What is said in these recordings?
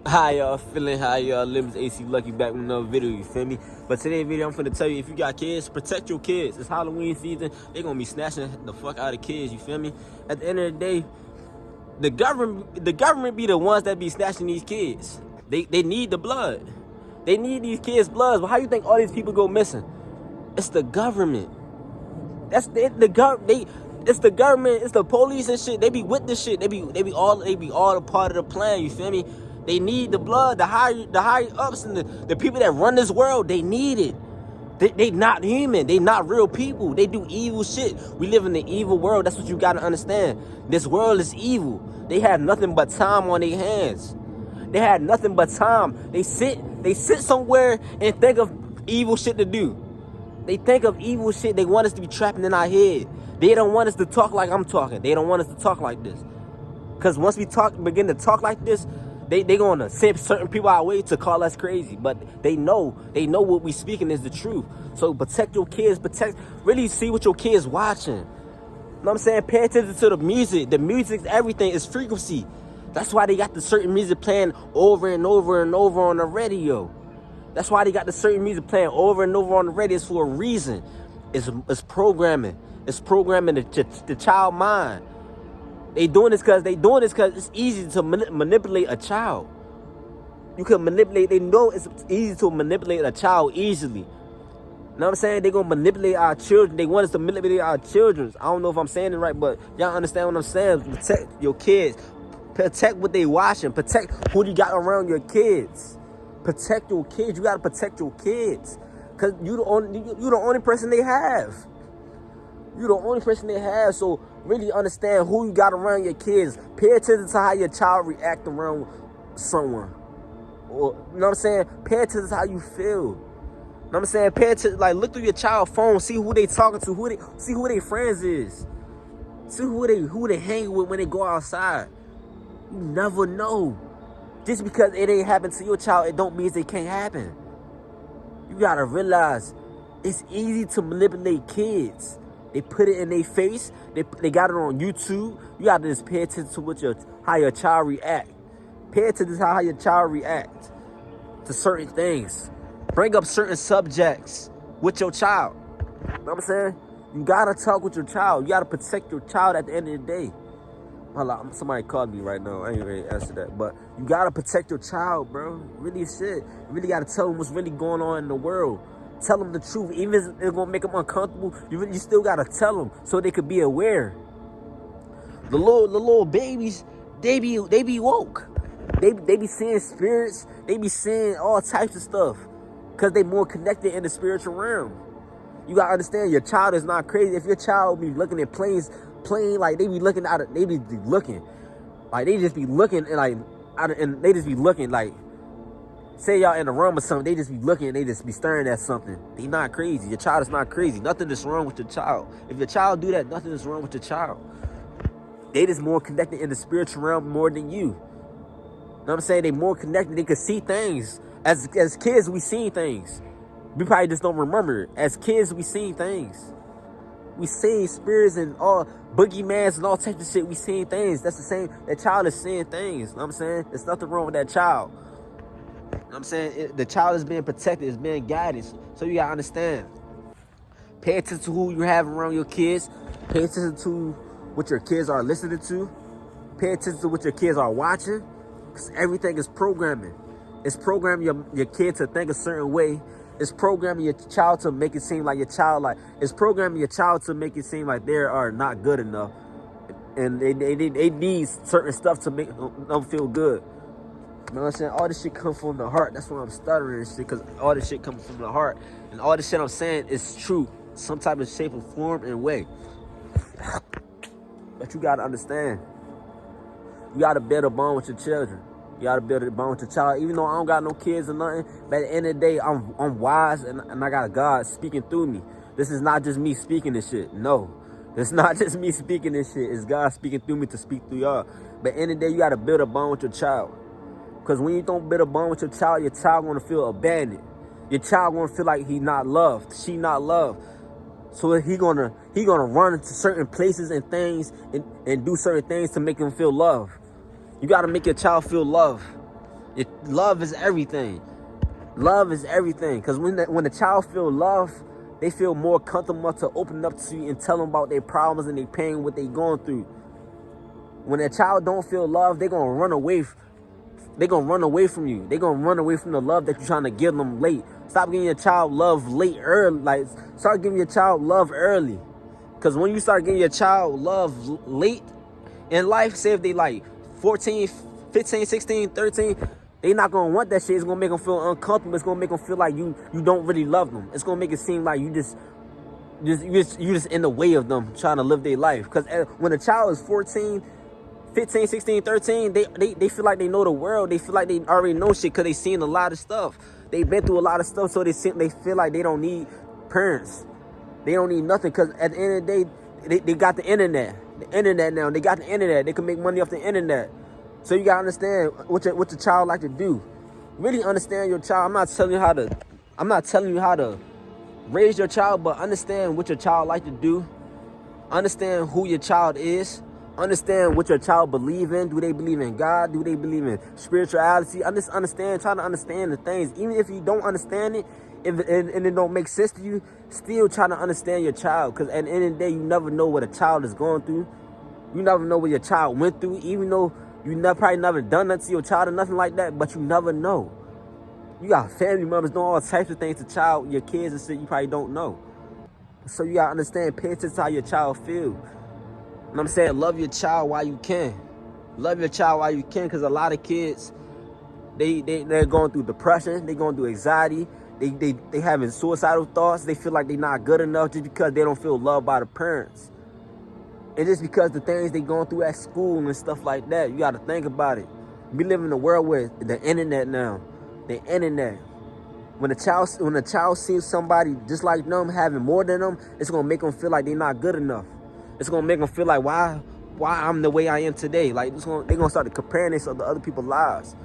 How y'all feeling? How y'all living? AC Lucky back with another video, you feel me? But today's video, I'm finna tell you, if you got kids, protect your kids. It's Halloween season. They gonna be snatching the fuck out of kids, you feel me? At the end of the day, the government be the ones that be snatching these kids. They need the blood. They need these kids' blood. But how you think all these people go missing? It's the government. That's it's the government, it's the police and shit. They be with this shit. They be all a part of the plan, you feel me? They need the blood, the higher ups and the people that run this world, they need it. They not human. They not real people. They do evil shit. We live in the evil world. That's what you gotta understand. This world is evil. They have nothing but time on their hands. They had nothing but time. They sit somewhere and think of evil shit to do. They think of evil shit. They want us to be trapping in our head. They don't want us to talk like I'm talking. They don't want us to talk like this. Because once we begin to talk like this, they gonna send certain people our way to call us crazy. But they know what we speaking is the truth. So protect your kids. Really see what your kids watching. You know what I'm saying? Pay attention to the music. The music, everything is frequency. That's why they got the certain music playing over and over and over on the radio. That's why they got the certain music playing over and over on the radio. It's for a reason. It's programming. It's programming the child mind. They doing this because it's easy to manipulate a child. You can manipulate. They know it's easy to manipulate a child easily. You know what I'm saying? They're going to manipulate our children. They want us to manipulate our children. I don't know if I'm saying it right, but y'all understand what I'm saying. Protect your kids. Protect what they watching. Protect who you got around your kids. Protect your kids. You got to protect your kids. Because you the only person they have. You the only person they have. So really understand who you got around your kids. Pay attention to how your child react around someone. Or, you know what I'm saying? Pay attention to how you feel. You know what I'm saying? Pay attention, like look through your child phone, see who they talking to, see who their friends is. See who they hang with when they go outside. You never know. Just because it ain't happened to your child, it don't mean it can't happen. You gotta realize it's easy to manipulate kids. They put it in their face. They got it on YouTube. You gotta just pay attention to how your child react. Pay attention to how your child react to certain things. Bring up certain subjects with your child. You know what I'm saying? You gotta talk with your child. You gotta protect your child at the end of the day. Somebody called me right now. I ain't ready to answer that. But you gotta protect your child, bro. Really shit. You really gotta tell them what's really going on in the world. Tell them the truth. Even if it's gonna make them uncomfortable, you still gotta tell them so they could be aware. The little babies, they be woke. They be seeing spirits. They be seeing all types of stuff. Because they more connected in the spiritual realm. You gotta understand, your child is not crazy. If your child be looking at planes like they be looking out of, they be looking. Like they just be looking and like and they just be looking like, say y'all in a room or something, they just be looking and they just be staring at something. They not crazy. Your child is not crazy. Nothing is wrong with your child. If your child do that, nothing is wrong with your child. They just more connected in the spiritual realm more than you. You know what I'm saying? They more connected. They can see things. As kids, we seen things. We probably just don't remember it. As kids, we seen things. We seen spirits and all boogeymans and all types of shit. We seen things. That's the same. That child is seeing things. You know what I'm saying? There's nothing wrong with that child. You know what I'm saying? The child is being protected. It's being guided. So you gotta understand. Pay attention to who you have around your kids. Pay attention to what your kids are listening to. Pay attention to what your kids are watching. Because everything is programming. It's programming your kid to think a certain way. It's programming your child to make it seem like it's programming your child to make it seem like they are not good enough. And they need certain stuff to make them feel good. You know what I'm saying? All this shit comes from the heart. That's why I'm stuttering and shit, because all this shit comes from the heart. And all this shit I'm saying is true. Some type of shape or form and way. But you gotta understand. You gotta build a bond with your children. You gotta build a bond with your child. Even though I don't got no kids or nothing, but at the end of the day, I'm wise and I got God speaking through me. This is not just me speaking this shit. No. It's not just me speaking this shit. It's God speaking through me to speak through y'all. But at the end of the day, you gotta build a bond with your child. Because when you don't build a bond with your child gonna feel abandoned. Your child gonna feel like he not loved, she not loved. So he gonna run into certain places and things and do certain things to make him feel love. You gotta make your child feel love. Love is everything. Love is everything. Because when the child feel love, they feel more comfortable to open up to you and tell them about their problems and their pain, what they going through. When a child don't feel love, they're going to run away. They're going to run away from you. They're going to run away from the love that you're trying to give them late. Stop giving your child love early. Like, start giving your child love early. Because when you start giving your child love late in life, say if they like 14, 15, 16, 13, they not going to want that shit. It's going to make them feel uncomfortable. It's going to make them feel like you don't really love them. It's going to make it seem like you just in the way of them trying to live their life. Because when a child is 14, 15, 16, 13, they feel like they know the world. They feel like they already know shit because they seen a lot of stuff. They been through a lot of stuff, so they feel like they don't need parents. They don't need nothing because at the end of the day, they got the internet. The internet now. They got the internet. They can make money off the internet. So you gotta understand what your child like to do. Really understand your child. I'm not telling you how to raise your child, but understand what your child like to do. Understand who your child is. Understand what your child believe in. Do they believe in God? Do they believe in spirituality? Try to understand the things. Even if you don't understand it, and it don't make sense to you, still try to understand your child. Because at the end of the day, you never know what a child is going through. You never know what your child went through, even though you probably never done that to your child or nothing like that, but you never know. You got family members doing all types of things to your kids and shit you probably don't know. So you gotta understand, pay attention to how your child feel. You know what I'm saying? Love your child while you can. Love your child while you can, because a lot of kids, they're going through depression, they're going through anxiety, they having suicidal thoughts, they feel like they're not good enough just because they don't feel loved by the parents. And just because the things they going through at school and stuff like that, you got to think about it. We live in a world with the internet now. The internet. When a child sees somebody just like them having more than them, it's gonna make them feel like they're not good enough. It's gonna make them feel like why I'm the way I am today. Like they're gonna start comparing themselves to other people's lives.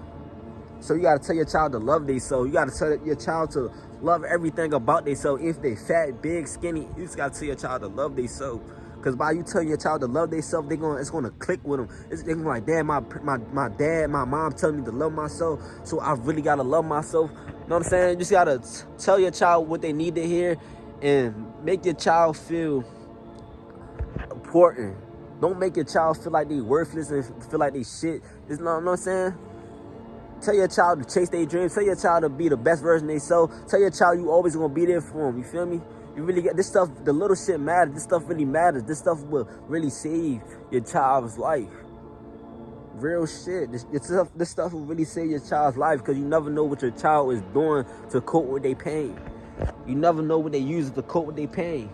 So you gotta tell your child to love themselves. You gotta tell your child to love everything about themselves. If they fat, big, skinny, you just gotta tell your child to love themselves. Because by you telling your child to love themselves, it's gonna click with them. They're gonna be like, damn, my dad, my mom telling me to love myself, so I really gotta love myself. You know what I'm saying? You just gotta tell your child what they need to hear and make your child feel important. Don't make your child feel like they worthless and feel like they shit. You know what I'm saying? Tell your child to chase their dreams. Tell your child to be the best version of themselves. Tell your child you always gonna be there for them. You feel me? You really get this stuff. The little shit matters. This stuff really matters. This stuff will really save your child's life. Real shit. This stuff will really save your child's life, because you never know what your child is doing to cope with their pain. You never know what they use to cope with their pain.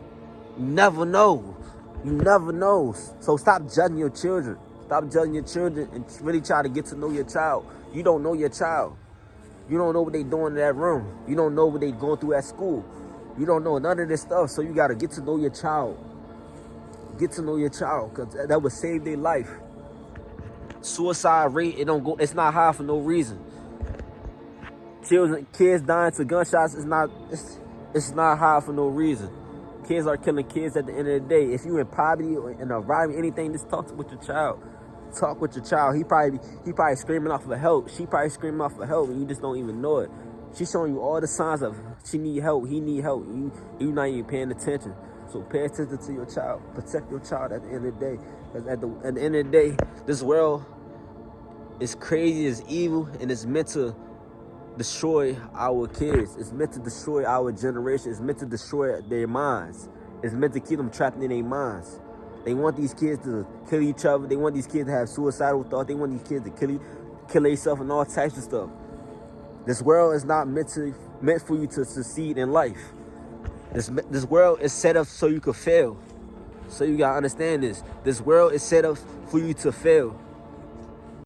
You never know. You never know. So stop judging your children. Stop judging your children and really try to get to know your child. You don't know your child. You don't know what they doing in that room. You don't know what they going through at school. You don't know none of this stuff, so you got to get to know your child. Get to know your child, because that would save their life. Suicide rate, it's not high for no reason. Kids dying to gunshots, it's not high for no reason. Kids are killing kids at the end of the day. If you in poverty or in a riot, anything, just talk with your child. Talk with your child. He probably screaming off for help. She probably screaming off for help, and you just don't even know it. She's showing you all the signs of she need help, he need help. You not even paying attention. So pay attention to your child. Protect your child at the end of the day. Because at the end of the day, this world is crazy, it's evil, and it's meant to destroy our kids. It's meant to destroy our generation. It's meant to destroy their minds. It's meant to keep them trapped in their minds. They want these kids to kill each other. They want these kids to have suicidal thoughts. They want these kids to kill themselves and all types of stuff. This world is not meant for you to succeed in life. This world is set up so you could fail. So you gotta understand this. This world is set up for you to fail.